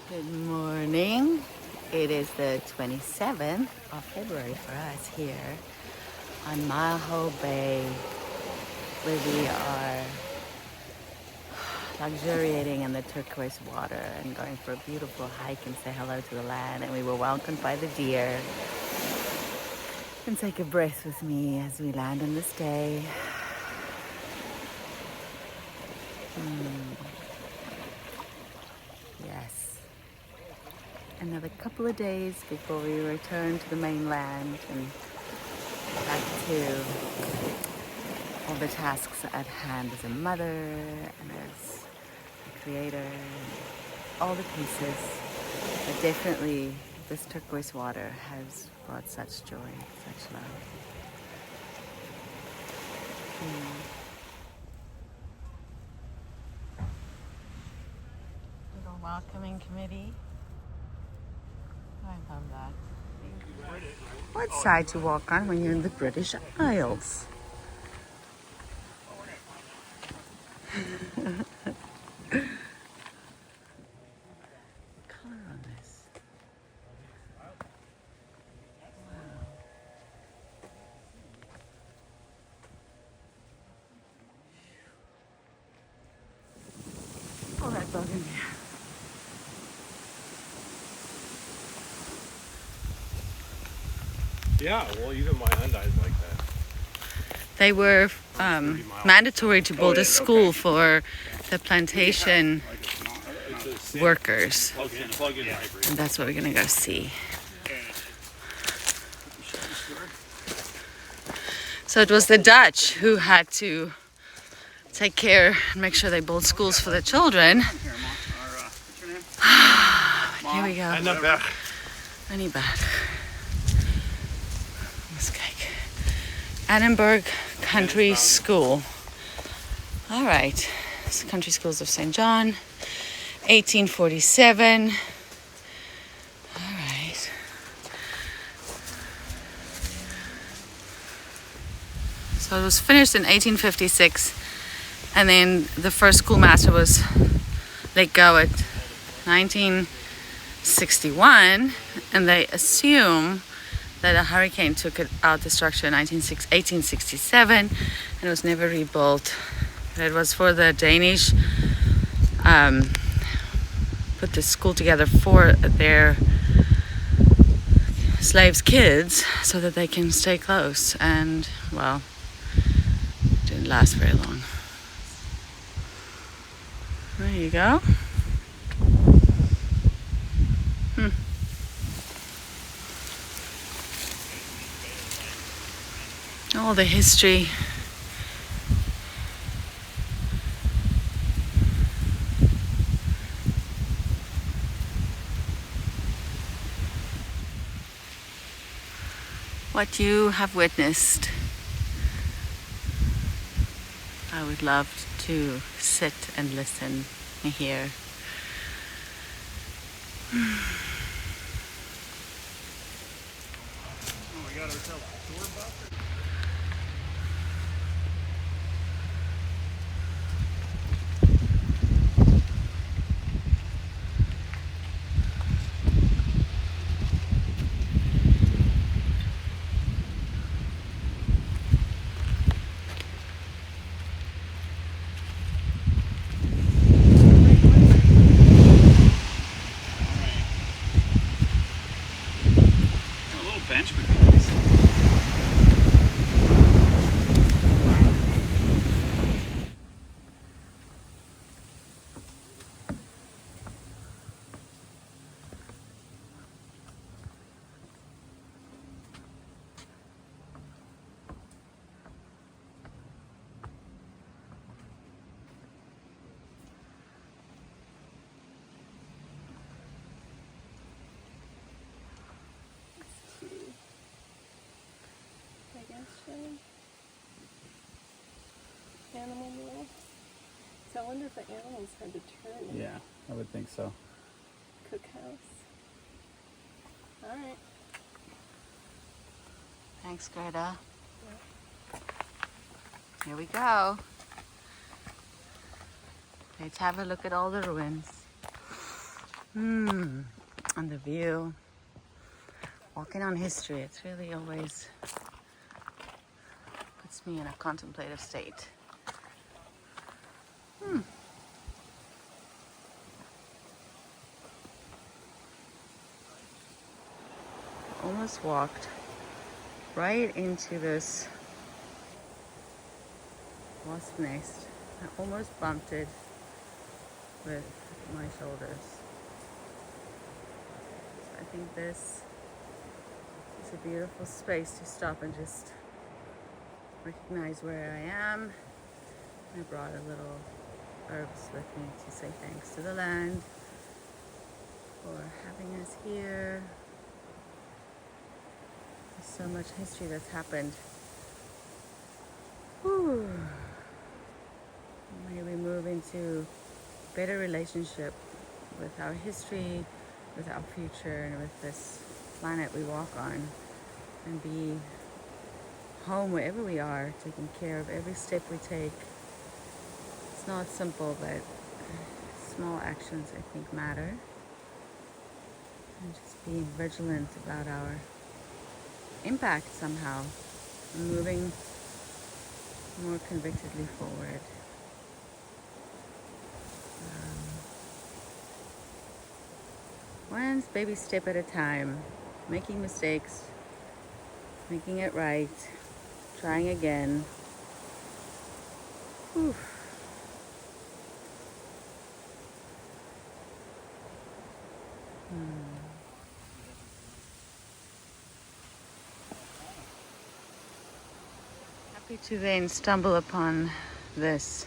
Good morning. It is the 27th of February for us here on Maho Bay, where we are luxuriating in the turquoise water and going for a beautiful hike and say hello to the land. And we were welcomed by the deer. And take a breath with me as we land on this day. Yes. Another couple of days before we return to the mainland and back to all the tasks at hand as a mother and as a creator, all the pieces. But definitely this turquoise water has brought such joy, such love. Little welcoming committee. I love that. What side to walk on when you're in the British Isles? Color on this. Oh, that bug in there. Yeah, well, even my Hyundai's like that. They were mandatory to build a school for the plantation workers. Plug-in hybrid. And that's what we're gonna go see. So it was the Dutch who had to take care and make sure they built schools for the children. Here we go. And not back. Running back. Let's kijk. Annenberg Country School. All right. It's the Country Schools of St. John, 1847. All right. So it was finished in 1856, and then the first schoolmaster was let go at 1961, and they assume that a hurricane took it out the structure in 1867, and it was never rebuilt. But it was for the Danish, put the school together for their slaves' kids so that they can stay close. And, well, it didn't last very long. There you go. All the history. What you have witnessed. I would love to sit and listen and hear. We got ourselves a tour bus. Bench would be nice. Animal meal. So I wonder if the animals had to turn in Yeah, I would think so. cookhouse. All right. Thanks, Greta. Here we go. Let's have a look at all the ruins. And the view. Walking on history, it's really always puts me in a contemplative state. Almost walked right into this wasp nest. I almost bumped it with my shoulders. So I think this is a beautiful space to stop and just recognize where I am. I brought a little herbs with me to say thanks to the land for having us here. There's so much history that's happened. Whew. May we move into better relationship with our history, with our future, and with this planet we walk on, and be home wherever we are, taking care of every step we take. It's not simple, but small actions I think matter. And just being vigilant about our impact somehow, and moving more convictedly forward. One baby step at a time, making mistakes, making it right, trying again. Whew. Happy to then stumble upon this,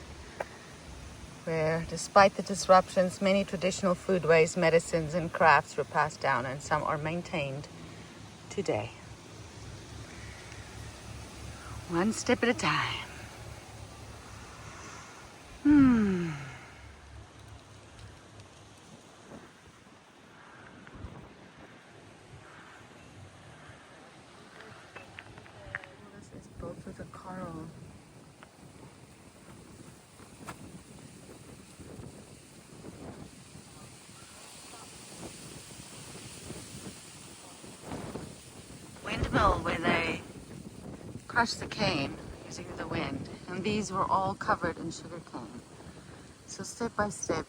where despite the disruptions, many traditional foodways, medicines, and crafts were passed down, and some are maintained today. One step at a time. This is built with a coral. Windmill where they crush the cane using the wind, and these were all covered in sugar cane. So step by step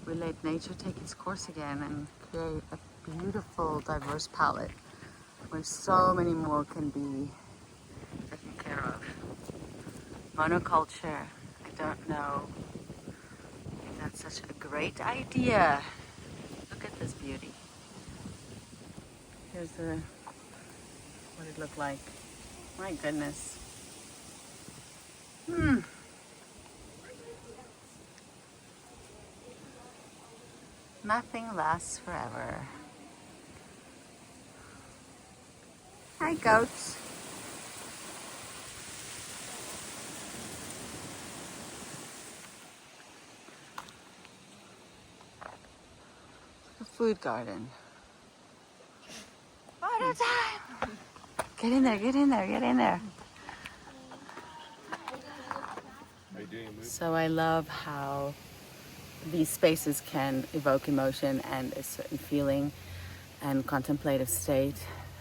we let nature take its course again and create a beautiful diverse palette where so many more can be taken care of. Monoculture, I don't know if that's such a great idea. Look at this beauty. Here's what it looked like. My goodness. Nothing lasts forever. Hi, goats. A food garden. What a time! Get in there, get in there, get in there. Are you doing a move? So I love how these spaces can evoke emotion and a certain feeling and contemplative state,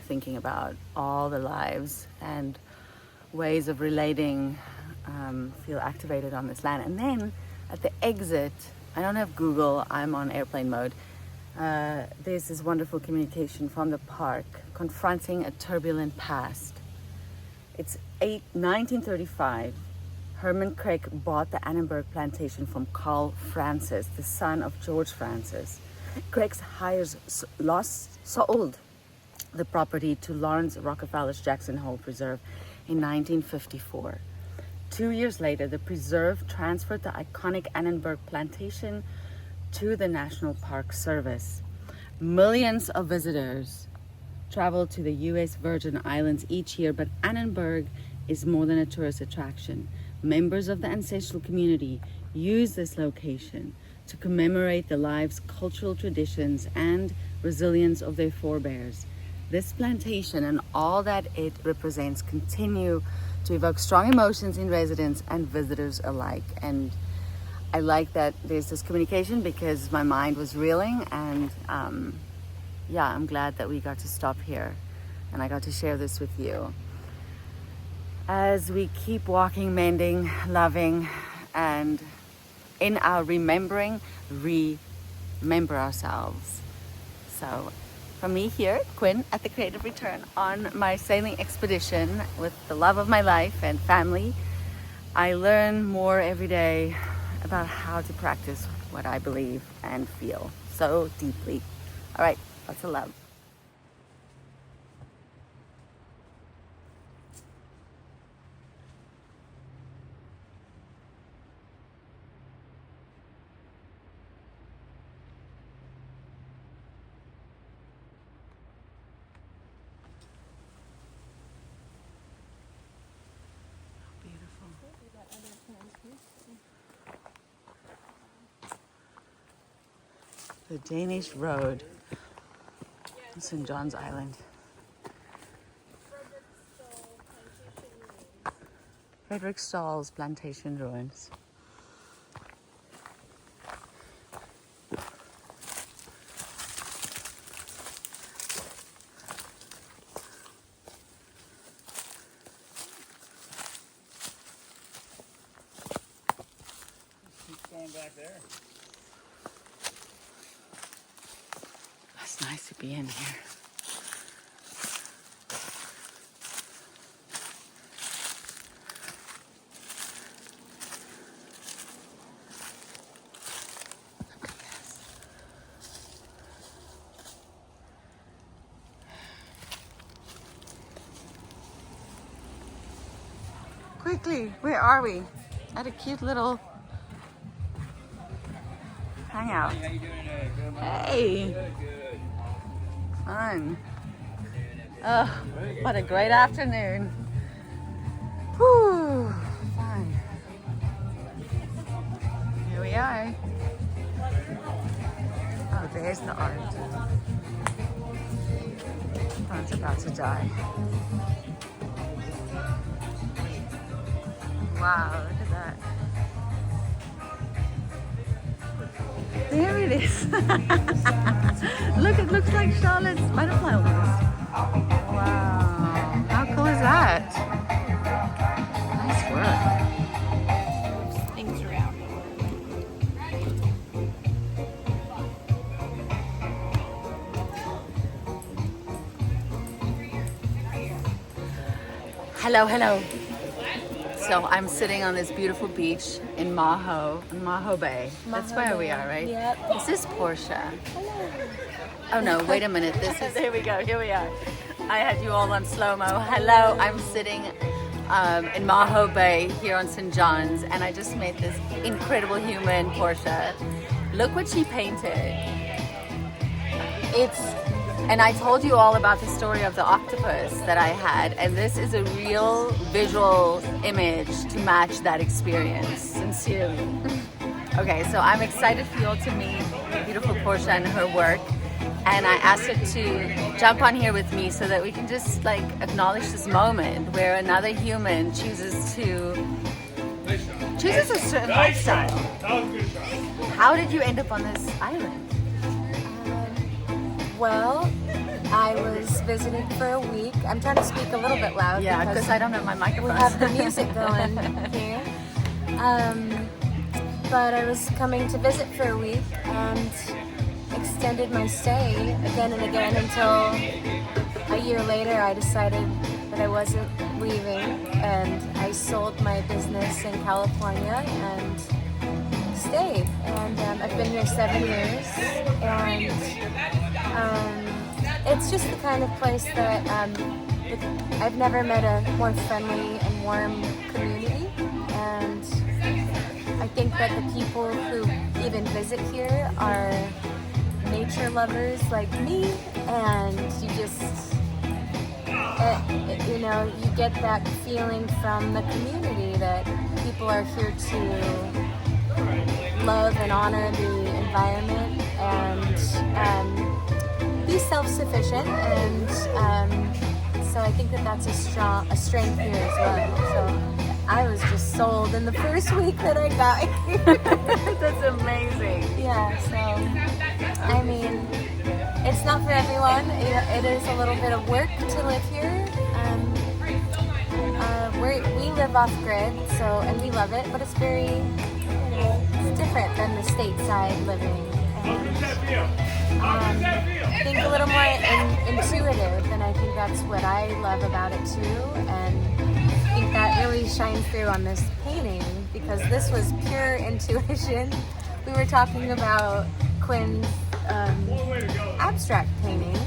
thinking about all the lives and ways of relating, feel activated on this land. And then at the exit, I don't have Google, I'm on airplane mode. There's this wonderful communication from the park confronting a turbulent past. It's 1935. Herman Craig bought the Annenberg plantation from Carl Francis, the son of George Francis. Craig's heirs sold the property to Lawrence Rockefeller's Jackson Hole Preserve in 1954. 2 years later, the preserve transferred the iconic Annenberg plantation to the National Park Service. Millions of visitors travel to the U.S. Virgin Islands each year, but Annenberg is more than a tourist attraction. Members of the ancestral community use this location to commemorate the lives, cultural traditions, and resilience of their forebears. This plantation and all that it represents continue to evoke strong emotions in residents and visitors alike. And I like that there's this communication because my mind was reeling, and yeah, I'm glad that we got to stop here and I got to share this with you. As we keep walking, mending, loving, and in our remembering, remember ourselves. So from me here, Quinn, at the Creative Return, on my sailing expedition with the love of my life and family, I learn more every day about how to practice what I believe and feel so deeply. All right, lots of love. The Danish Road, St. John's Island. Frederiksdal's plantation ruins. Keep going back there. It's nice to be in here. Quickly, where are we? At a cute little hangout. How you doing today? Good, man. Hey, Good. fun. Oh, what a great afternoon. Whew, fun. Here we are. Oh, there's the art. Phone's about to die. Wow, look at that. There it is. Look, it looks like Charlotte's butterfly wings. Wow, how cool is that? Nice work. Things around. Hello, hello. So I'm sitting on this beautiful beach in Maho Bay. That's where we are, right? Yep. This is Porschia. Oh no, wait a minute. This is, there we go, here we are. I had you all on slow-mo. Hello, I'm sitting in Maho Bay here on St. John's, and I just met this incredible human, Porschia. Look what she painted. And I told you all about the story of the octopus that I had, and this is a real visual image to match that experience, sincerely. Okay, so I'm excited for you all to meet beautiful Porschia and her work, and I asked her to jump on here with me so that we can just like acknowledge this moment where another human chooses a certain lifestyle. How did you end up on this island? Well, I was visiting for a week. I'm trying to speak a little bit loud Yeah, because I don't have my microphone. we have the music going here. But I was coming to visit for a week and extended my stay again and again until a year later I decided that I wasn't leaving, and I sold my business in California and stayed. And I've been here 7 years, and it's just the kind of place that I've never met a more friendly and warm community, and I think that the people who even visit here are nature lovers like me, and you just you get that feeling from the community that people are here to love and honor the environment and be self-sufficient, and so I think that that's a strength here as well. So I was just sold in the first week that I got here. That's amazing. Yeah, so I mean, it's not for everyone. It is a little bit of work to live here. We live off grid, so, and we love it, but it's very, it's different than the stateside living. And, I think a little more intuitive, and I think that's what I love about it too. And I think that really shines through on this painting, because this was pure intuition. We were talking about Quinn's abstract painting,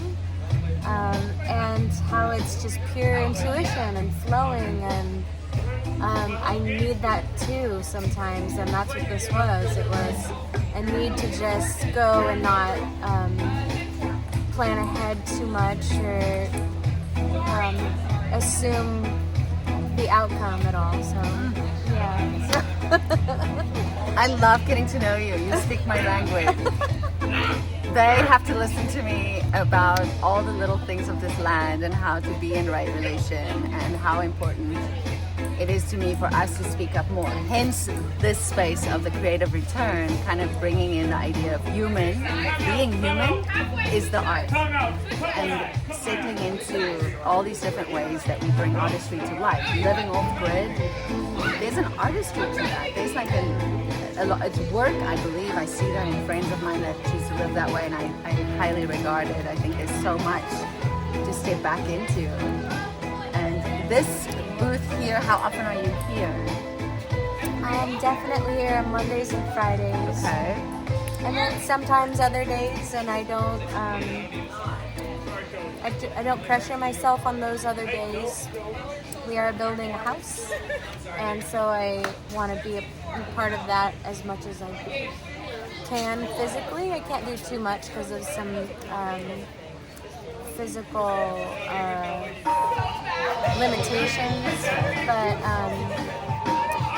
and how it's just pure intuition and flowing, and I need that too sometimes, and that's what this was. It was a need to just go and not plan ahead too much or assume the outcome at all. So yeah. I love getting to know you. You speak my language. They have to listen to me about all the little things of this land and how to be in right relation and how important it is to me for us to speak up more. Hence, this space of the creative return, kind of bringing in the idea of human. Being human is the art. And settling into all these different ways that we bring artistry to life. Living off grid, there's an artistry to that. There's like it's work, I believe. I see that in friends of mine that choose to live that way, and I highly regard it. I think there's so much to step back into. And this booth here, how often are you here? I'm definitely here on Mondays and Fridays. Okay. And then sometimes other days, and I don't pressure myself on those other days. We are building a house, and so I want to be a part of that as much as I can physically. I can't do too much because of some physical limitations, but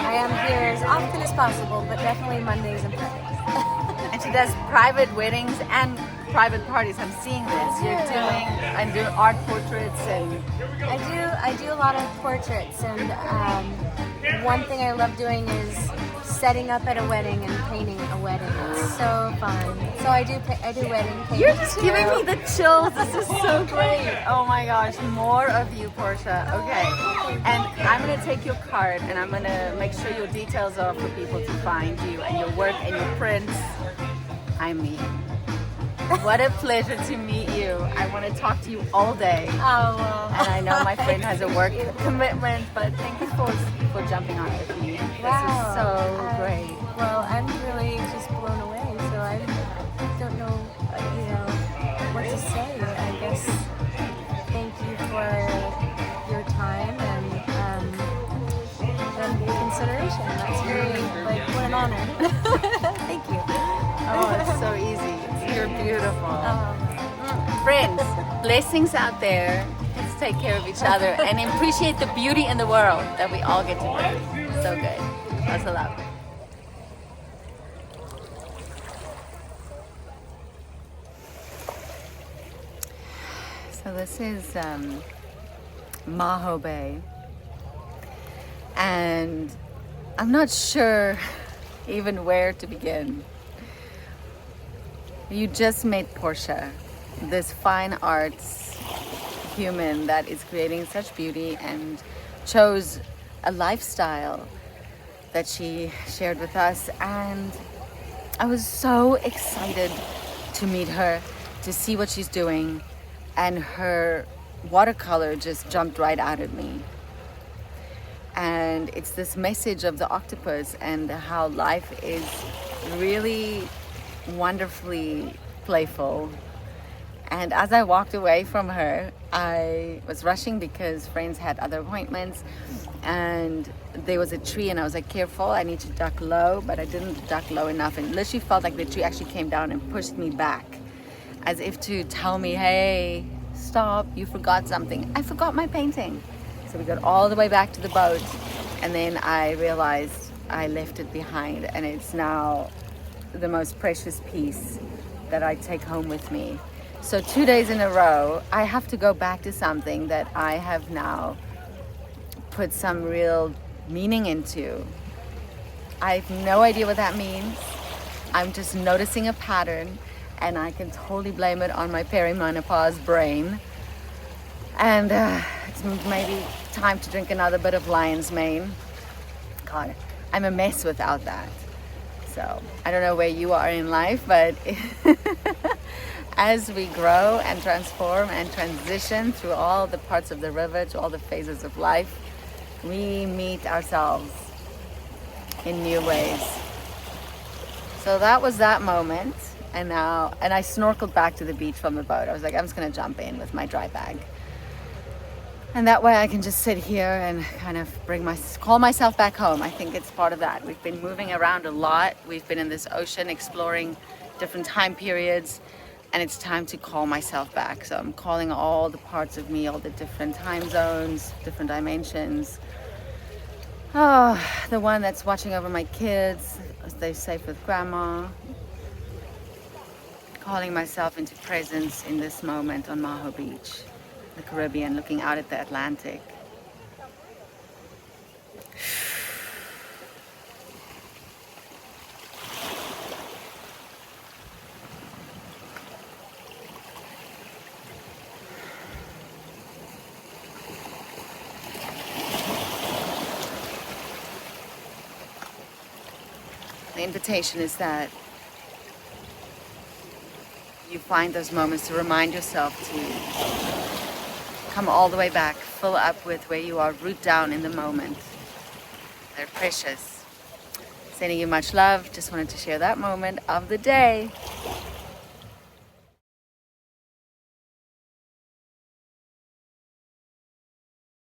I am here as often as possible, but definitely Mondays and Fridays. And she does private weddings and private parties. I'm seeing this. You're doing art portraits, and I do a lot of portraits, and one thing I love doing is setting up at a wedding and painting a wedding. It's so fun. So I do wedding painting. you're just giving me the chills. This is so great. Oh my gosh, more of you, Porschia. Okay, and I'm gonna take your card and I'm gonna make sure your details are for people to find you and your work and your prints. I mean, what a pleasure to meet you. I want to talk to you all day. Oh, well. And I know my friend has a work commitment, but thank you for jumping on with me. This is so great. Well, I'm really just blown away, so I don't know, what to say. I guess thank you for your time and consideration. That's very, what an honor. Thank you. Oh, it's so easy. You're beautiful. Friends, blessings out there. Let's take care of each other and appreciate the beauty in the world that we all get to bring. So good. Lots of love. So this is Maho Bay. And I'm not sure even where to begin. You just met Porschia, this fine arts human that is creating such beauty and chose a lifestyle that she shared with us. And I was so excited to meet her, to see what she's doing, and her watercolor just jumped right out at me. And it's this message of the octopus and how life is really wonderfully playful. And as I walked away from her, I was rushing because friends had other appointments, and there was a tree and I was like, careful, I need to duck low, but I didn't duck low enough, and literally felt like the tree actually came down and pushed me back as if to tell me, hey, stop, you forgot something. I forgot my painting. So we got all the way back to the boat, and then I realized I left it behind, and it's now the most precious piece that I take home with me. So 2 days in a row, I have to go back to something that I have now put some real meaning into. I have no idea what that means. I'm just noticing a pattern, and I can totally blame it on my perimenopause brain. And it's maybe time to drink another bit of lion's mane. God, I'm a mess without that. So I don't know where you are in life, but as we grow and transform and transition through all the parts of the river, to all the phases of life, we meet ourselves in new ways. So that was that moment. And I snorkeled back to the beach from the boat. I was like, I'm just gonna jump in with my dry bag. And that way I can just sit here and kind of call myself back home. I think it's part of that. We've been moving around a lot. We've been in this ocean exploring different time periods, and it's time to call myself back. So I'm calling all the parts of me, all the different time zones, different dimensions. Oh, the one that's watching over my kids, stay safe with grandma. Calling myself into presence in this moment on Maho Beach, the Caribbean, looking out at the Atlantic. The invitation is that you find those moments to remind yourself to come all the way back, fill up with where you are, root down in the moment. They're precious. Sending you much love. Just wanted to share that moment of the day.